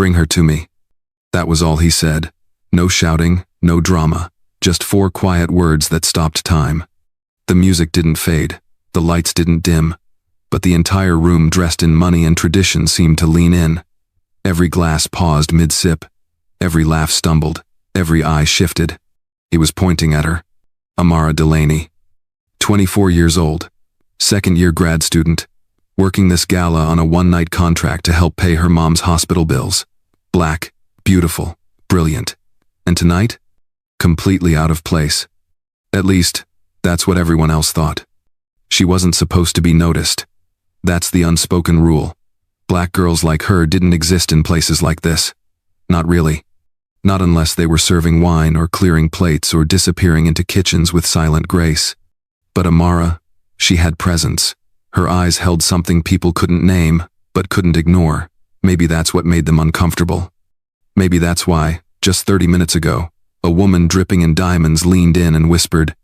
Bring her to me." That was all he said. No shouting, no drama, just 4 quiet words that stopped time. The music didn't fade, the lights didn't dim, but the entire room dressed in money and tradition seemed to lean in. Every glass paused mid-sip, every laugh stumbled, every eye shifted. He was pointing at her. Amara Delaney, 24 years old, second-year grad student, working this gala on a one-night contract to help pay her mom's hospital bills. Black, beautiful, brilliant. And tonight? Completely out of place. At least, that's what everyone else thought. She wasn't supposed to be noticed. That's the unspoken rule. Black girls like her didn't exist in places like this. Not really. Not unless they were serving wine or clearing plates or disappearing into kitchens with silent grace. But Amara, she had presence. Her eyes held something people couldn't name, but couldn't ignore. Maybe that's what made them uncomfortable. Maybe that's why, just 30 minutes ago, a woman dripping in diamonds leaned in and whispered,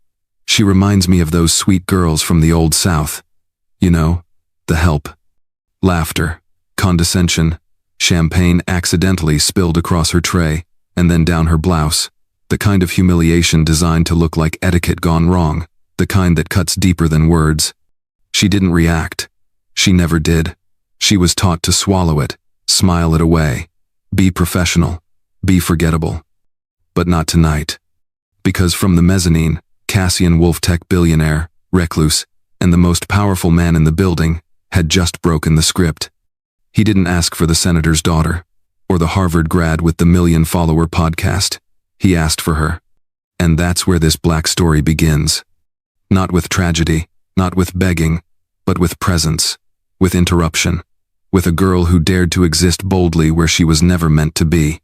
"She reminds me of those sweet girls from the old South. You know, the help." Laughter, condescension, champagne accidentally spilled across her tray, and then down her blouse. The kind of humiliation designed to look like etiquette gone wrong, the kind that cuts deeper than words. She didn't react. She never did. She was taught to swallow it, smile it away, be professional, be forgettable. But not tonight. Because from the mezzanine, Cassian Wolftech, billionaire, recluse, and the most powerful man in the building, had just broken the script. He didn't ask for the senator's daughter, or the Harvard grad with the million-follower podcast. He asked for her. And that's where this black story begins. Not with tragedy, not with begging, but with presence, with interruption, with a girl who dared to exist boldly where she was never meant to be.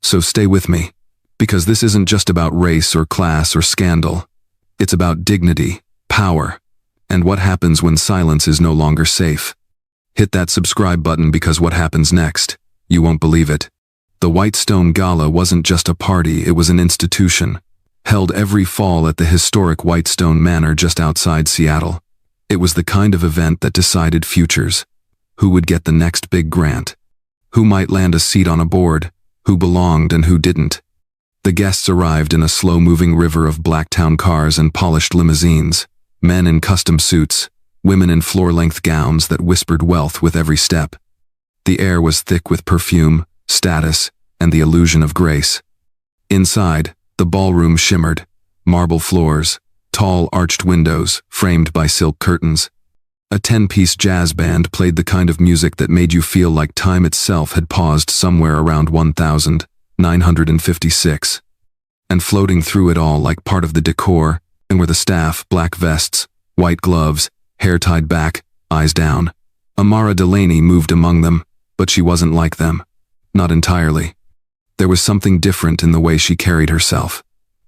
So stay with me, because this isn't just about race or class or scandal. It's about dignity, power, and what happens when silence is no longer safe. Hit that subscribe button because what happens next, you won't believe it. The Whitestone Gala wasn't just a party, it was an institution, held every fall at the historic Whitestone Manor just outside Seattle. It was the kind of event that decided futures. Who would get the next big grant? Who might land a seat on a board? Who belonged and who didn't? The guests arrived in a slow-moving river of Blacktown cars and polished limousines, men in custom suits, women in floor-length gowns that whispered wealth with every step. The air was thick with perfume, status, and the illusion of grace. Inside, the ballroom shimmered, marble floors, tall arched windows framed by silk curtains. A 10-piece jazz band played the kind of music that made you feel like time itself had paused somewhere around 1956. And floating through it all like part of the decor, and were the staff, black vests, white gloves, hair tied back, eyes down. Amara Delaney moved among them, but she wasn't like them. Not entirely. There was something different in the way she carried herself.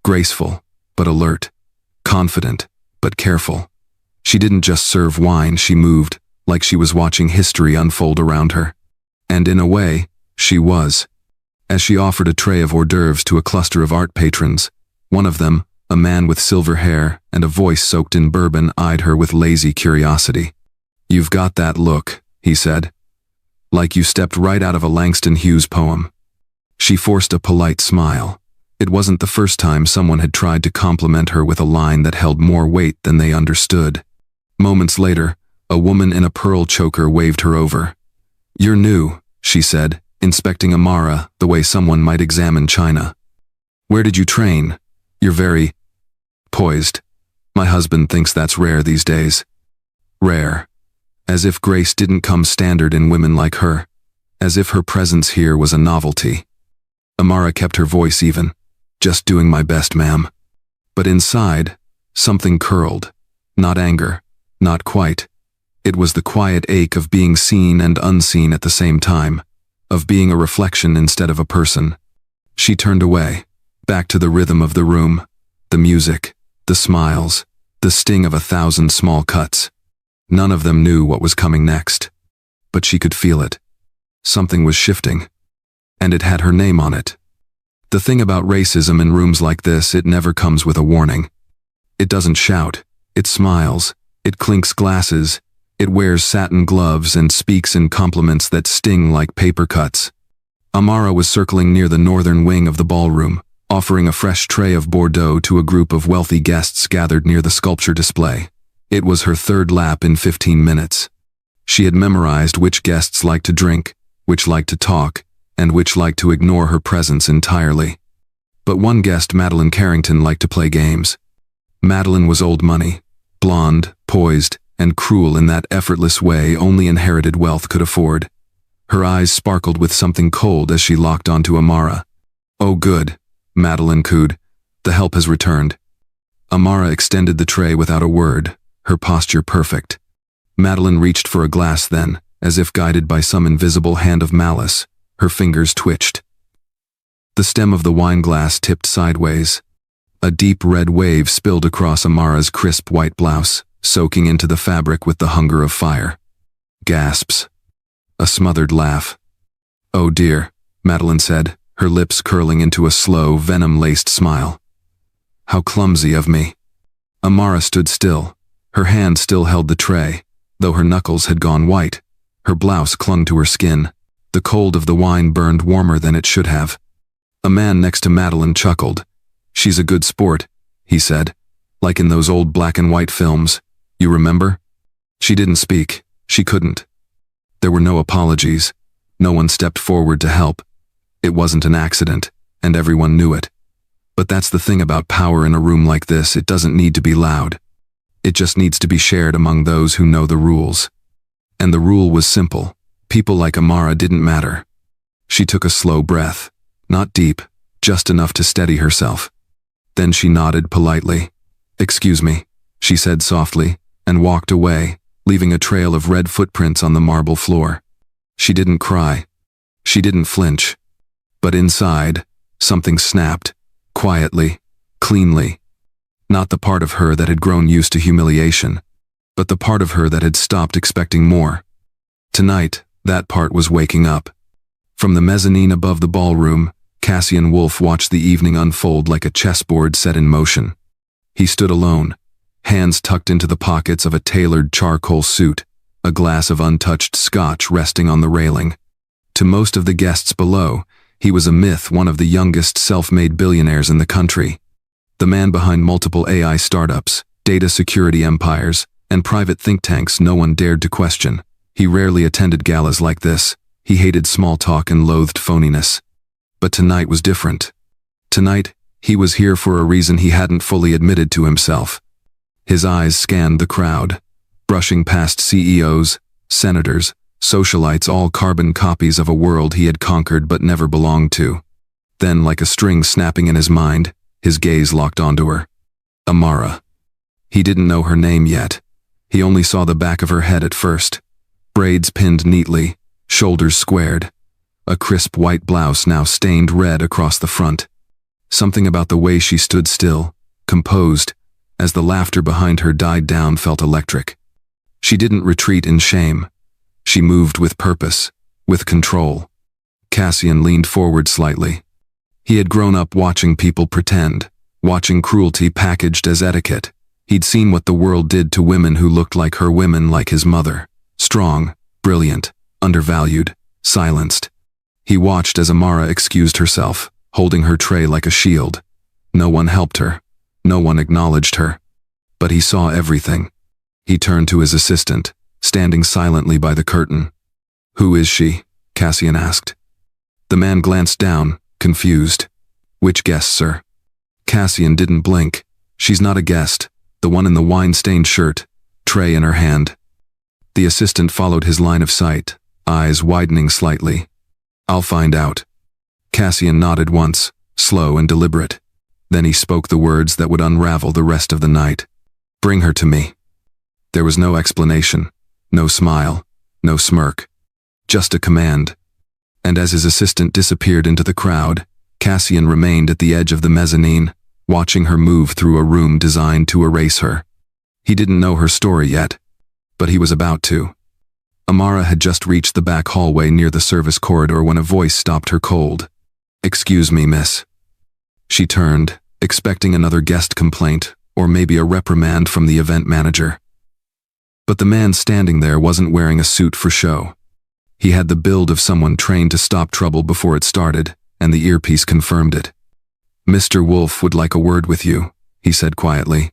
Graceful, but alert. Confident, but careful. She didn't just serve wine, she moved, like she was watching history unfold around her. And in a way, she was. As she offered a tray of hors d'oeuvres to a cluster of art patrons, one of them, a man with silver hair and a voice soaked in bourbon, eyed her with lazy curiosity. "You've got that look," he said. "Like you stepped right out of a Langston Hughes poem." She forced a polite smile. It wasn't the first time someone had tried to compliment her with a line that held more weight than they understood. Moments later, a woman in a pearl choker waved her over. "You're new," she said, inspecting Amara the way someone might examine china. "Where did you train? You're very poised. My husband thinks that's rare these days." Rare. As if grace didn't come standard in women like her. As if her presence here was a novelty. Amara kept her voice even. "Just doing my best, ma'am." But inside, something curled. Not anger. Not quite. It was the quiet ache of being seen and unseen at the same time. Of being a reflection instead of a person. She turned away, back to the rhythm of the room, the music, the smiles, the sting of 1,000 small cuts. None of them knew what was coming next. But she could feel it. Something was shifting. And it had her name on it. The thing about racism in rooms like this, it never comes with a warning. It doesn't shout. It smiles. It clinks glasses. It wears satin gloves and speaks in compliments that sting like paper cuts. Amara was circling near the northern wing of the ballroom, offering a fresh tray of Bordeaux to a group of wealthy guests gathered near the sculpture display. It was her third lap in 15 minutes. She had memorized which guests liked to drink, which liked to talk, and which liked to ignore her presence entirely. But one guest, Madeline Carrington, liked to play games. Madeline was old money, blonde, poised, and cruel in that effortless way only inherited wealth could afford. Her eyes sparkled with something cold as she locked onto Amara. "Oh good," Madeline cooed. "The help has returned." Amara extended the tray without a word, her posture perfect. Madeline reached for a glass then, as if guided by some invisible hand of malice, her fingers twitched. The stem of the wine glass tipped sideways. A deep red wave spilled across Amara's crisp white blouse, soaking into the fabric with the hunger of fire. Gasps. A smothered laugh. "Oh dear," Madeline said, her lips curling into a slow, venom-laced smile. "How clumsy of me." Amara stood still. Her hand still held the tray, though her knuckles had gone white. Her blouse clung to her skin. The cold of the wine burned warmer than it should have. A man next to Madeline chuckled. "She's a good sport," he said, "like in those old black and white films. You remember?" She didn't speak. She couldn't. There were no apologies. No one stepped forward to help. It wasn't an accident, and everyone knew it. But that's the thing about power in a room like this, it doesn't need to be loud. It just needs to be shared among those who know the rules. And the rule was simple. People like Amara didn't matter. She took a slow breath. Not deep, just enough to steady herself. Then she nodded politely. "Excuse me," she said softly, and walked away, leaving a trail of red footprints on the marble floor. She didn't cry. She didn't flinch. But inside, something snapped, quietly, cleanly. Not the part of her that had grown used to humiliation, but the part of her that had stopped expecting more. Tonight, that part was waking up. From the mezzanine above the ballroom, Cassian Wolfe watched the evening unfold like a chessboard set in motion. He stood alone, hands tucked into the pockets of a tailored charcoal suit, a glass of untouched scotch resting on the railing. To most of the guests below, he was a myth, one of the youngest self-made billionaires in the country. The man behind multiple AI startups, data security empires, and private think tanks no one dared to question. He rarely attended galas like this. He hated small talk and loathed phoniness. But tonight was different. Tonight, he was here for a reason he hadn't fully admitted to himself. His eyes scanned the crowd, brushing past CEOs, senators, socialites, all carbon copies of a world he had conquered but never belonged to. Then, like a string snapping in his mind, his gaze locked onto her. Amara. He didn't know her name yet. He only saw the back of her head at first. Braids pinned neatly, shoulders squared. A crisp white blouse now stained red across the front. Something about the way she stood still, composed, as the laughter behind her died down felt electric. She didn't retreat in shame. She moved with purpose, with control. Cassian leaned forward slightly. He had grown up watching people pretend, watching cruelty packaged as etiquette. He'd seen what the world did to women who looked like her, women like his mother. Strong, brilliant, undervalued, silenced. He watched as Amara excused herself, holding her tray like a shield. No one helped her. No one acknowledged her. But he saw everything. He turned to his assistant, standing silently by the curtain. "Who is she?" Cassian asked. The man glanced down, confused. "Which guest, sir?" Cassian didn't blink. "She's not a guest. The one in the wine-stained shirt, tray in her hand." The assistant followed his line of sight, eyes widening slightly. "I'll find out." Cassian nodded once, slow and deliberate. Then he spoke the words that would unravel the rest of the night. "Bring her to me." There was no explanation, no smile, no smirk. Just a command. And as his assistant disappeared into the crowd, Cassian remained at the edge of the mezzanine, watching her move through a room designed to erase her. He didn't know her story yet, but he was about to. Amara had just reached the back hallway near the service corridor when a voice stopped her cold. "Excuse me, miss." She turned, expecting another guest complaint, or maybe a reprimand from the event manager. But the man standing there wasn't wearing a suit for show. He had the build of someone trained to stop trouble before it started, and the earpiece confirmed it. "Mr. Wolf would like a word with you," he said quietly.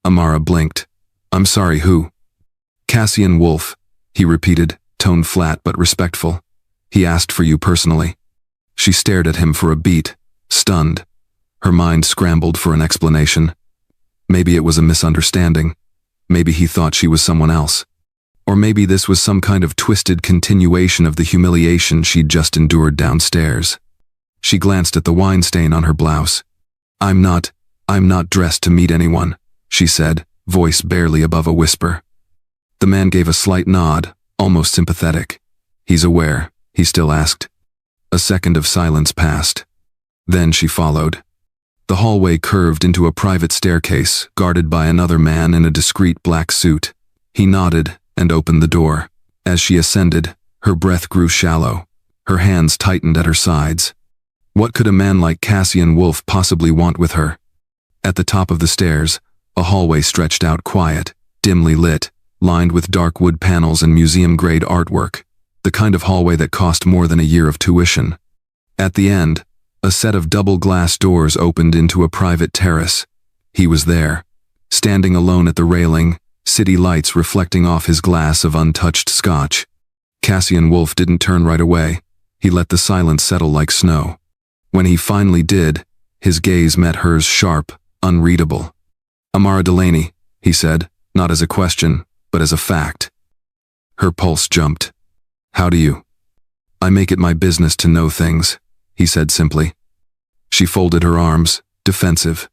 Amara blinked. "I'm sorry, who?" "Cassian Wolf," he repeated, tone flat but respectful. "He asked for you personally." She stared at him for a beat, stunned. Her mind scrambled for an explanation. Maybe it was a misunderstanding. Maybe he thought she was someone else. Or maybe this was some kind of twisted continuation of the humiliation she'd just endured downstairs. She glanced at the wine stain on her blouse. I'm not dressed to meet anyone," she said, voice barely above a whisper. The man gave a slight nod, almost sympathetic. "He's aware," he still asked. A second of silence passed. Then she followed. The hallway curved into a private staircase, guarded by another man in a discreet black suit. He nodded and opened the door. As she ascended, her breath grew shallow. Her hands tightened at her sides. What could a man like Cassian Wolf possibly want with her? At the top of the stairs, a hallway stretched out quiet, dimly lit, lined with dark wood panels and museum-grade artwork, the kind of hallway that cost more than a year of tuition. At the end, a set of double glass doors opened into a private terrace. He was there, standing alone at the railing, city lights reflecting off his glass of untouched scotch. Cassian Wolf didn't turn right away. He let the silence settle like snow. When he finally did, his gaze met hers sharp, unreadable. "Amara Delaney," he said, not as a question, but as a fact. Her pulse jumped. "How do you?" "I make it my business to know things," he said simply. She folded her arms, defensive.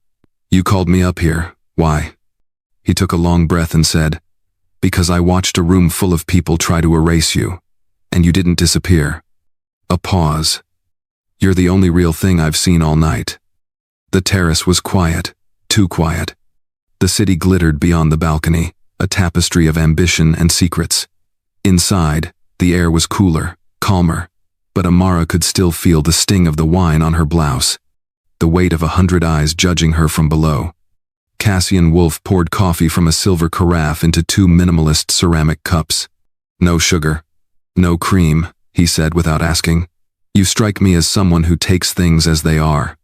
"You called me up here. Why?" He took a long breath and said, "Because I watched a room full of people try to erase you, and you didn't disappear." A pause. "You're the only real thing I've seen all night." The terrace was quiet, too quiet. The city glittered beyond the balcony, a tapestry of ambition and secrets. Inside, the air was cooler, calmer, but Amara could still feel the sting of the wine on her blouse, the weight of 100 eyes judging her from below. Cassian Wolf poured coffee from a silver carafe into 2 minimalist ceramic cups. "No sugar. No cream," he said without asking. "You strike me as someone who takes things as they are."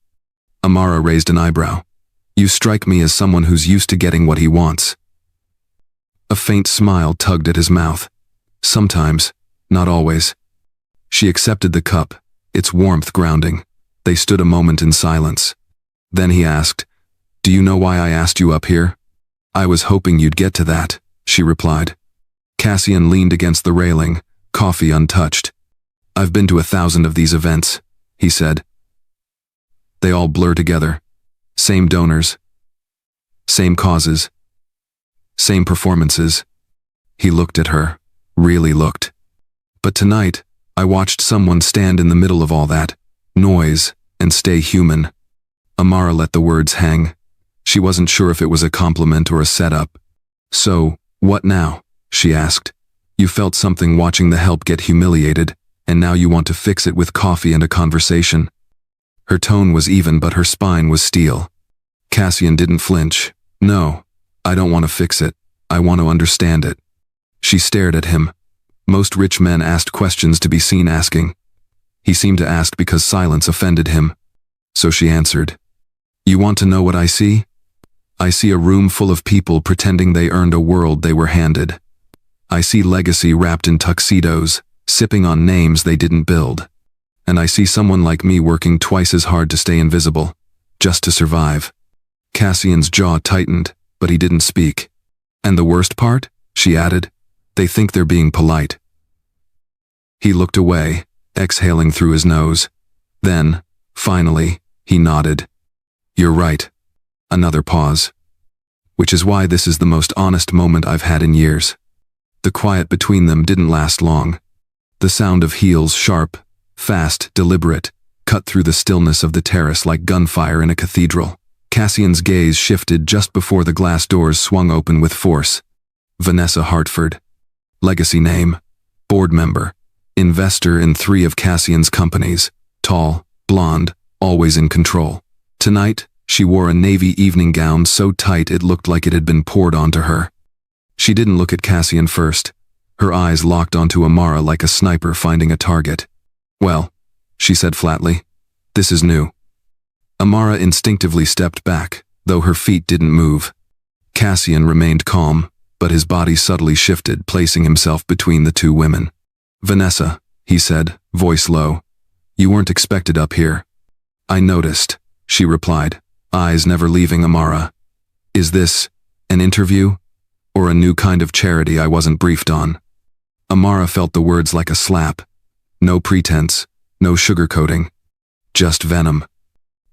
Amara raised an eyebrow. "You strike me as someone who's used to getting what he wants." A faint smile tugged at his mouth. "Sometimes, not always." She accepted the cup, its warmth grounding. They stood a moment in silence. Then he asked, "Do you know why I asked you up here?" "I was hoping you'd get to that," she replied. Cassian leaned against the railing, coffee untouched. "I've been to 1,000 of these events," he said. "They all blur together. Same donors. Same causes. Same performances." He looked at her, really looked. "But tonight, I watched someone stand in the middle of all that noise and stay human." Amara let the words hang. She wasn't sure if it was a compliment or a setup. "So, what now?" she asked. "You felt something watching the help get humiliated, and now you want to fix it with coffee and a conversation." Her tone was even, but her spine was steel. Cassian didn't flinch. "No, I don't want to fix it. I want to understand it." She stared at him. Most rich men asked questions to be seen asking. He seemed to ask because silence offended him. So she answered, "You want to know what I see? I see a room full of people pretending they earned a world they were handed. I see legacy wrapped in tuxedos, sipping on names they didn't build. And I see someone like me working twice as hard to stay invisible, just to survive." Cassian's jaw tightened, but he didn't speak. "And the worst part?" she added. "They think they're being polite." He looked away, exhaling through his nose. Then, finally, he nodded. "You're right." Another pause. "Which is why this is the most honest moment I've had in years." The quiet between them didn't last long. The sound of heels, sharp, fast, deliberate, cut through the stillness of the terrace like gunfire in a cathedral. Cassian's gaze shifted just before the glass doors swung open with force. Vanessa Hartford. Legacy name. Board member. Investor in 3 of Cassian's companies. Tall, blonde, always in control. Tonight, she wore a navy evening gown so tight it looked like it had been poured onto her. She didn't look at Cassian first. Her eyes locked onto Amara like a sniper finding a target. "Well," she said flatly, "this is new." Amara instinctively stepped back, though her feet didn't move. Cassian remained calm, but his body subtly shifted, placing himself between the two women. "Vanessa," he said, voice low, "you weren't expected up here." "I noticed," she replied, eyes never leaving Amara. "Is this an interview? Or a new kind of charity I wasn't briefed on?" Amara felt the words like a slap. No pretense, no sugarcoating. Just venom.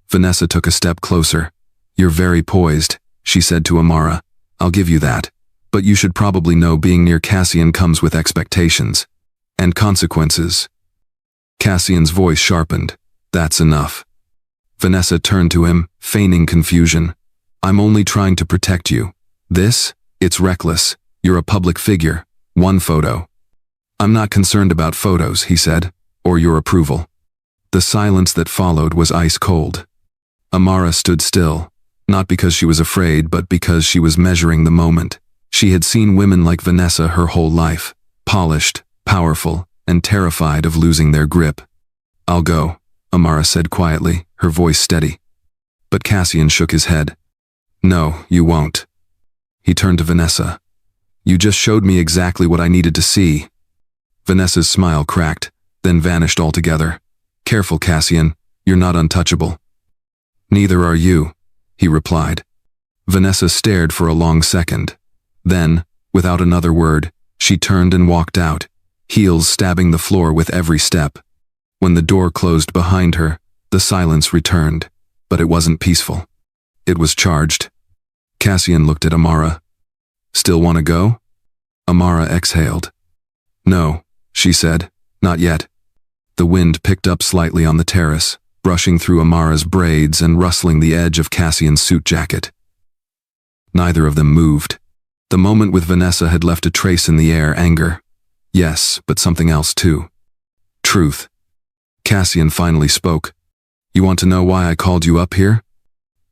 Vanessa took a step closer. "You're very poised," she said to Amara. "I'll give you that. But you should probably know being near Cassian comes with expectations. And consequences." Cassian's voice sharpened. "That's enough." Vanessa turned to him, feigning confusion. "I'm only trying to protect you. It's reckless. You're a public figure. One photo." "I'm not concerned about photos," he said, "or your approval." The silence that followed was ice cold. Amara stood still, not because she was afraid, but because she was measuring the moment. She had seen women like Vanessa her whole life, polished, powerful, and terrified of losing their grip. "I'll go," Amara said quietly, her voice steady. But Cassian shook his head. "No, you won't." He turned to Vanessa. "You just showed me exactly what I needed to see." Vanessa's smile cracked, then vanished altogether. "Careful, Cassian, you're not untouchable." "Neither are you," he replied. Vanessa stared for a long second. Then, without another word, she turned and walked out, heels stabbing the floor with every step. When the door closed behind her, the silence returned, but it wasn't peaceful. It was charged. Cassian looked at Amara. "Still want to go?" Amara exhaled. "No," she said, "not yet." The wind picked up slightly on the terrace, brushing through Amara's braids and rustling the edge of Cassian's suit jacket. Neither of them moved. The moment with Vanessa had left a trace in the air, anger. Yes, but something else too. Truth. Cassian finally spoke. "You want to know why I called you up here?"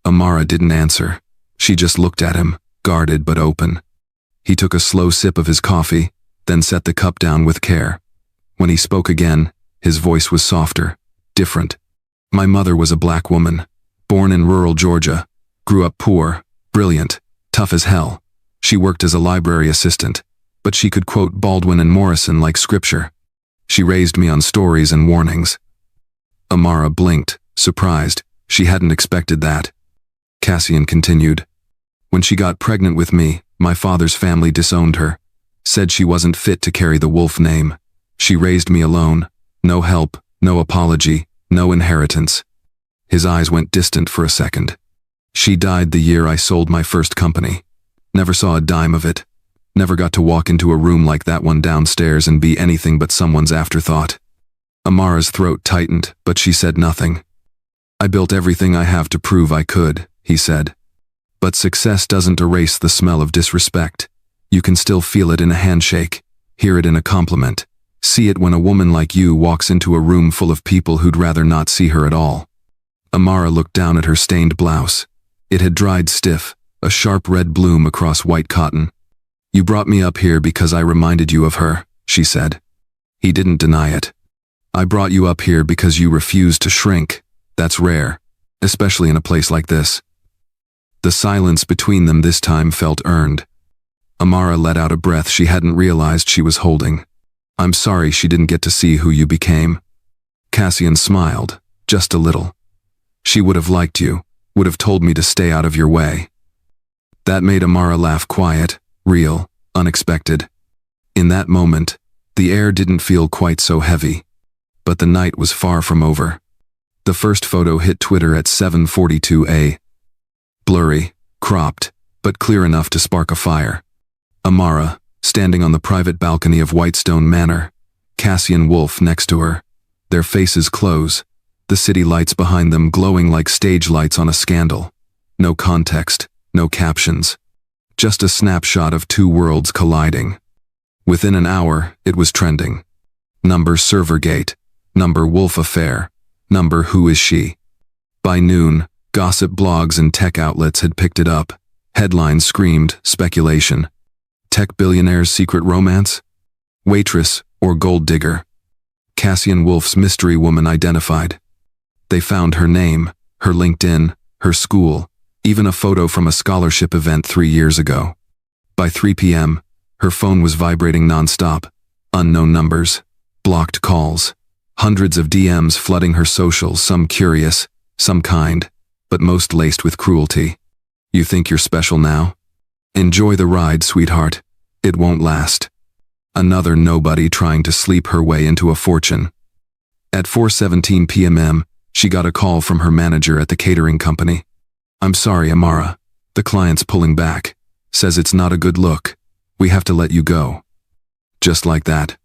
Amara didn't answer. She just looked at him, guarded but open. He took a slow sip of his coffee, then set the cup down with care. When he spoke again, his voice was softer, different. "My mother was a black woman, born in rural Georgia, grew up poor, brilliant, tough as hell. She worked as a library assistant, but she could quote Baldwin and Morrison like scripture. She raised me on stories and warnings." Amara blinked, surprised. She hadn't expected that. Cassian continued. "When she got pregnant with me, my father's family disowned her, said she wasn't fit to carry the Wolf name. She raised me alone, no help, no apology, no inheritance." His eyes went distant for a second. "She died the year I sold my first company. Never saw a dime of it. Never got to walk into a room like that one downstairs and be anything but someone's afterthought." Amara's throat tightened, but she said nothing. "I built everything I have to prove I could," he said. "But success doesn't erase the smell of disrespect. You can still feel it in a handshake, hear it in a compliment, see it when a woman like you walks into a room full of people who'd rather not see her at all." Amara looked down at her stained blouse. It had dried stiff, a sharp red bloom across white cotton. "You brought me up here because I reminded you of her," she said. He didn't deny it. "I brought you up here because you refused to shrink. That's rare, especially in a place like this." The silence between them this time felt earned. Amara let out a breath she hadn't realized she was holding. "I'm sorry she didn't get to see who you became." Cassian smiled, just a little. "She would have liked you, would have told me to stay out of your way." That made Amara laugh, quiet, real, unexpected. In that moment, the air didn't feel quite so heavy. But the night was far from over. The first photo hit Twitter at 7:42 a.m. Blurry, cropped, but clear enough to spark a fire. Amara, standing on the private balcony of Whitestone Manor, Cassian Wolf next to her, their faces close, the city lights behind them glowing like stage lights on a scandal. No context, no captions. Just a snapshot of two worlds colliding. Within an hour, it was trending. Number Servergate, number Wolf Affair, number Who Is She? By noon, gossip blogs and tech outlets had picked it up. Headlines screamed speculation. Tech billionaire's secret romance? Waitress or gold digger. Cassian Wolf's mystery woman identified. They found her name, her LinkedIn, her school, even a photo from a scholarship event 3 years ago. By 3 p.m., her phone was vibrating nonstop. Unknown numbers, blocked calls, hundreds of DMs flooding her socials, some curious, some kind, but most laced with cruelty. You think you're special now? Enjoy the ride, sweetheart. It won't last. Another nobody trying to sleep her way into a fortune. At 4:17 p.m., she got a call from her manager at the catering company. I'm sorry, Amara. The client's pulling back. Says it's not a good look. We have to let you go. Just like that.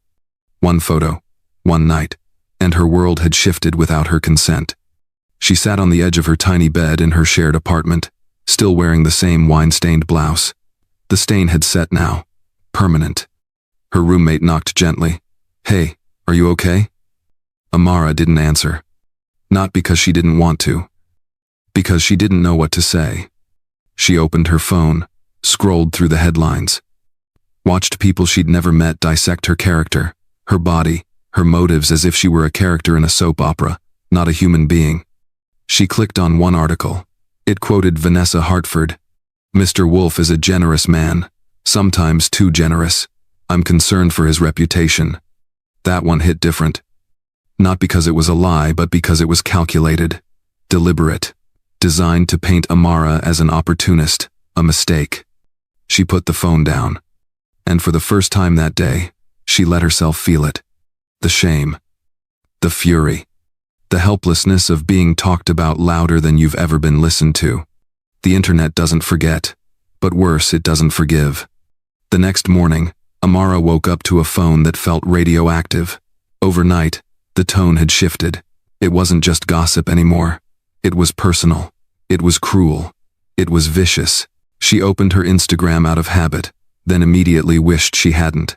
One photo, one night, and her world had shifted without her consent. She sat on the edge of her tiny bed in her shared apartment, still wearing the same wine-stained blouse. The stain had set now. Permanent. Her roommate knocked gently. Hey, are you okay? Amara didn't answer. Not because she didn't want to. Because she didn't know what to say. She opened her phone, scrolled through the headlines. Watched people she'd never met dissect her character, her body, her motives as if she were a character in a soap opera, not a human being. She clicked on one article. It quoted Vanessa Hartford. Mr. Wolf is a generous man, sometimes too generous. I'm concerned for his reputation. That one hit different. Not because it was a lie, but because it was calculated, deliberate, designed to paint Amara as an opportunist, a mistake. She put the phone down. And for the first time that day, she let herself feel it. The shame. The fury. The helplessness of being talked about louder than you've ever been listened to. The internet doesn't forget, but worse, it doesn't forgive. The next morning, Amara woke up to a phone that felt radioactive. Overnight, the tone had shifted. It wasn't just gossip anymore. It was personal. It was cruel. It was vicious. She opened her Instagram out of habit, then immediately wished she hadn't.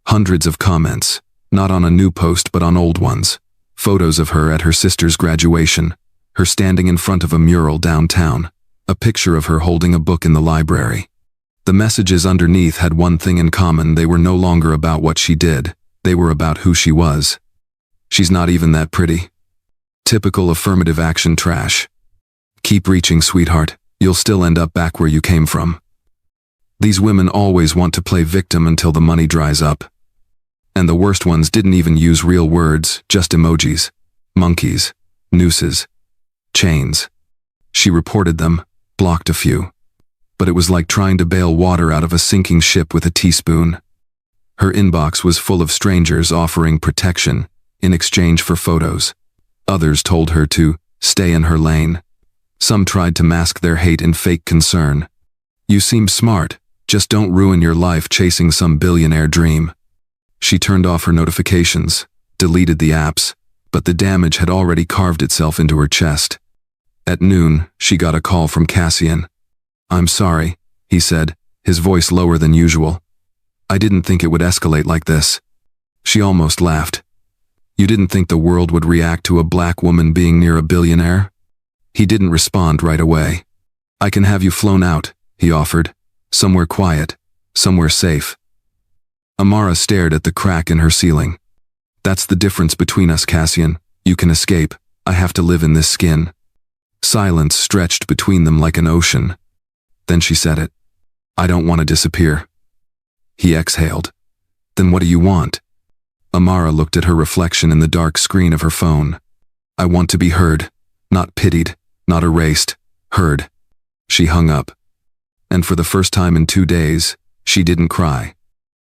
Hundreds of comments, not on a new post but on old ones. Photos of her at her sister's graduation, her standing in front of a mural downtown, a picture of her holding a book in the library. The messages underneath had one thing in common: they were no longer about what she did, they were about who she was. She's not even that pretty. Typical affirmative action trash. Keep reaching, sweetheart, you'll still end up back where you came from. These women always want to play victim until the money dries up. And the worst ones didn't even use real words, just emojis, monkeys, nooses, chains. She reported them, blocked a few. But it was like trying to bail water out of a sinking ship with a teaspoon. Her inbox was full of strangers offering protection in exchange for photos. Others told her to stay in her lane. Some tried to mask their hate in fake concern. You seem smart, just don't ruin your life chasing some billionaire dream. She turned off her notifications, deleted the apps, but the damage had already carved itself into her chest. At noon, she got a call from Cassian. I'm sorry, he said, his voice lower than usual. I didn't think it would escalate like this. She almost laughed. You didn't think the world would react to a black woman being near a billionaire? He didn't respond right away. I can have you flown out, he offered. Somewhere quiet, somewhere safe. Amara stared at the crack in her ceiling. That's the difference between us, Cassian. You can escape. I have to live in this skin. Silence stretched between them like an ocean. Then she said it. I don't want to disappear. He exhaled. Then what do you want? Amara looked at her reflection in the dark screen of her phone. I want to be heard. Not pitied, not erased. Heard. She hung up. And for the first time in 2 days, she didn't cry.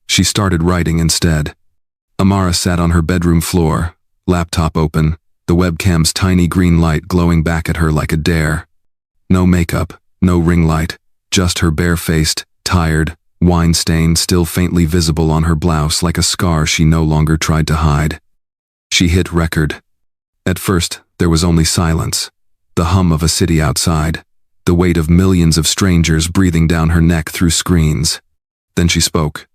She started writing instead. Amara sat on her bedroom floor, laptop open, the webcam's tiny green light glowing back at her like a dare. No makeup, no ring light, just her bare-faced, tired, wine-stain still faintly visible on her blouse like a scar she no longer tried to hide. She hit record. At first, there was only silence, the hum of a city outside, the weight of millions of strangers breathing down her neck through screens. Then she spoke.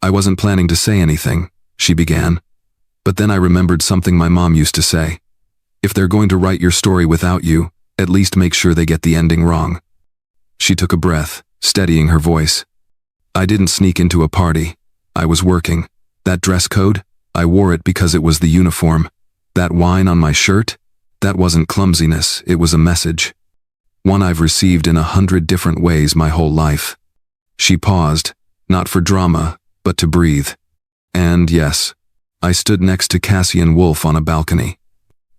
I wasn't planning to say anything, she began. But then I remembered something my mom used to say. If they're going to write your story without you, at least make sure they get the ending wrong. She took a breath, steadying her voice. I didn't sneak into a party. I was working. That dress code? I wore it because it was the uniform. That wine on my shirt? That wasn't clumsiness, it was a message. One I've received in 100 different ways my whole life. She paused, not for drama, but to breathe. And yes, I stood next to Cassian Wolf on a balcony.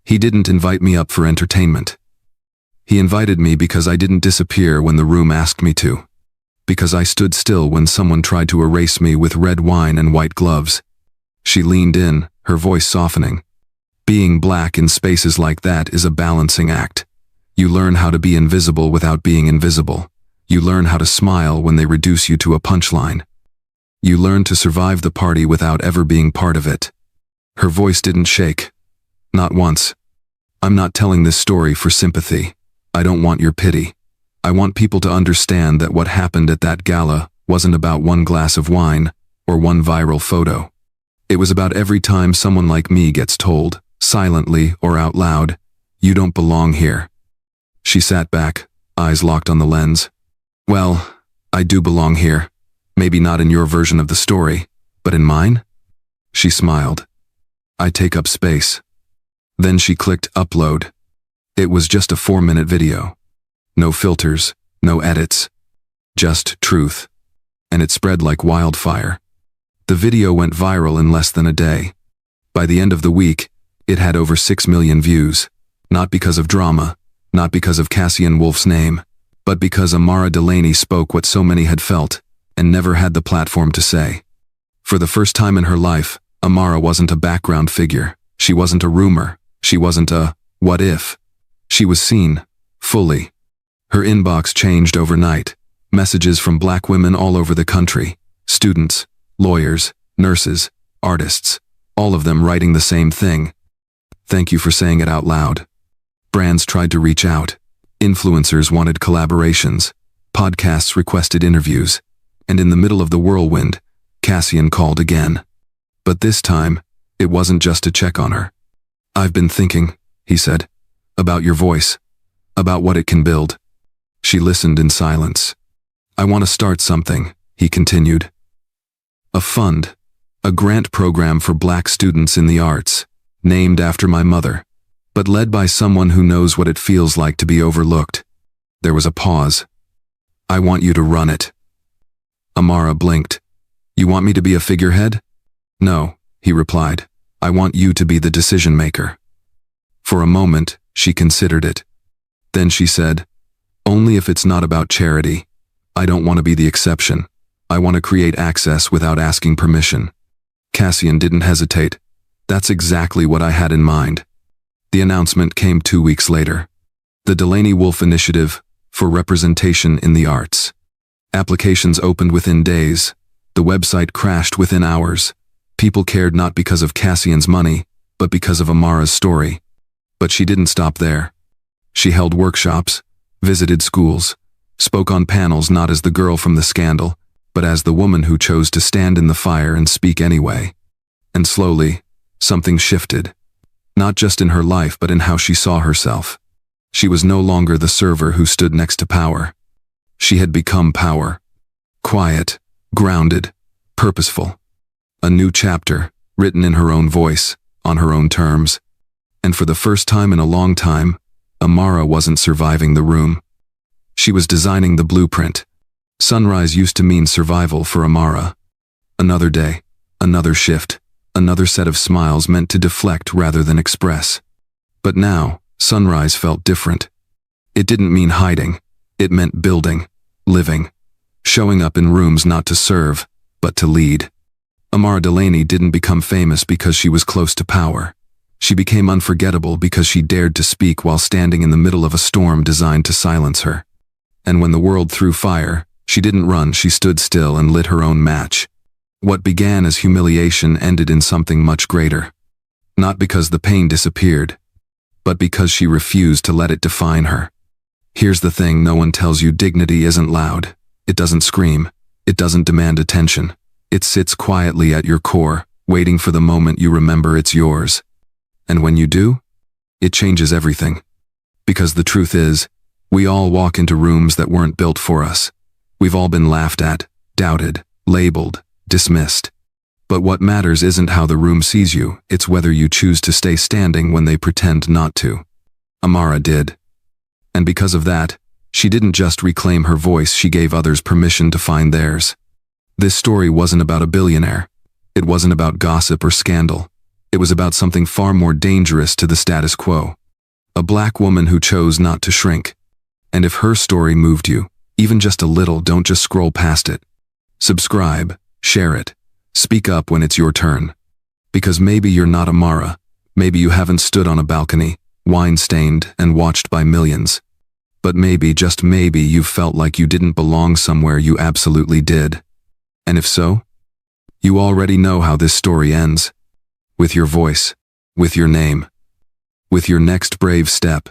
He didn't invite me up for entertainment. He invited me because I didn't disappear when the room asked me to. Because I stood still when someone tried to erase me with red wine and white gloves. She leaned in, her voice softening. Being black in spaces like that is a balancing act. You learn how to be invisible without being invisible. You learn how to smile when they reduce you to a punchline. You learn to survive the party without ever being part of it. Her voice didn't shake. Not once. I'm not telling this story for sympathy. I don't want your pity. I want people to understand that what happened at that gala wasn't about one glass of wine or one viral photo. It was about every time someone like me gets told, silently or out loud, you don't belong here. She sat back, eyes locked on the lens. Well, I do belong here. Maybe not in your version of the story, but in mine? She smiled. I take up space. Then she clicked upload. It was just a 4-minute video. No filters, no edits. Just truth. And it spread like wildfire. The video went viral in less than a day. By the end of the week, it had over 6 million views. Not because of drama, not because of Cassian Wolf's name, but because Amara Delaney spoke what so many had felt and never had the platform to say. For the first time in her life, Amara wasn't a background figure. She wasn't a rumor. She wasn't a what if. She was seen, fully. Her inbox changed overnight. Messages from black women all over the country. Students, lawyers, nurses, artists, all of them writing the same thing. Thank you for saying it out loud. Brands tried to reach out. Influencers wanted collaborations. Podcasts requested interviews. And in the middle of the whirlwind, Cassian called again. But this time, it wasn't just to check on her. I've been thinking, he said, about your voice, about what it can build. She listened in silence. I want to start something, he continued. A fund, a grant program for black students in the arts, named after my mother, but led by someone who knows what it feels like to be overlooked. There was a pause. I want you to run it. Amara blinked. You want me to be a figurehead? No, he replied. I want you to be the decision maker. For a moment, she considered it. Then she said, only if it's not about charity. I don't want to be the exception. I want to create access without asking permission. Cassian didn't hesitate. That's exactly what I had in mind. The announcement came 2 weeks later. The Delaney Wolf Initiative for Representation in the Arts. Applications opened within days. The website crashed within hours. People cared not because of Cassian's money, but because of Amara's story. But she didn't stop there. She held workshops, visited schools, spoke on panels not as the girl from the scandal, but as the woman who chose to stand in the fire and speak anyway. And slowly, something shifted. Not just in her life but in how she saw herself. She was no longer the server who stood next to power. She had become power. Quiet, grounded, purposeful. A new chapter, written in her own voice, on her own terms. And for the first time in a long time, Amara wasn't surviving the room. She was designing the blueprint. Sunrise used to mean survival for Amara. Another day, another shift, another set of smiles meant to deflect rather than express. But now, sunrise felt different. It didn't mean hiding. It meant building, living, showing up in rooms not to serve, but to lead. Amara Delaney didn't become famous because she was close to power. She became unforgettable because she dared to speak while standing in the middle of a storm designed to silence her. And when the world threw fire, she didn't run, she stood still and lit her own match. What began as humiliation ended in something much greater. Not because the pain disappeared, but because she refused to let it define her. Here's the thing no one tells you: dignity isn't loud. It doesn't scream. It doesn't demand attention. It sits quietly at your core, waiting for the moment you remember it's yours. And when you do, it changes everything. Because the truth is, we all walk into rooms that weren't built for us. We've all been laughed at, doubted, labeled, dismissed. But what matters isn't how the room sees you, it's whether you choose to stay standing when they pretend not to. Amara did. And because of that, she didn't just reclaim her voice, she gave others permission to find theirs. This story wasn't about a billionaire. It wasn't about gossip or scandal. It was about something far more dangerous to the status quo. A black woman who chose not to shrink. And if her story moved you, even just a little, don't just scroll past it. Subscribe, share it, speak up when it's your turn. Because maybe you're not Amara, maybe you haven't stood on a balcony, wine-stained and watched by millions. But maybe, just maybe, you've felt like you didn't belong somewhere you absolutely did. And if so, you already know how this story ends. With your voice, with your name, with your next brave step.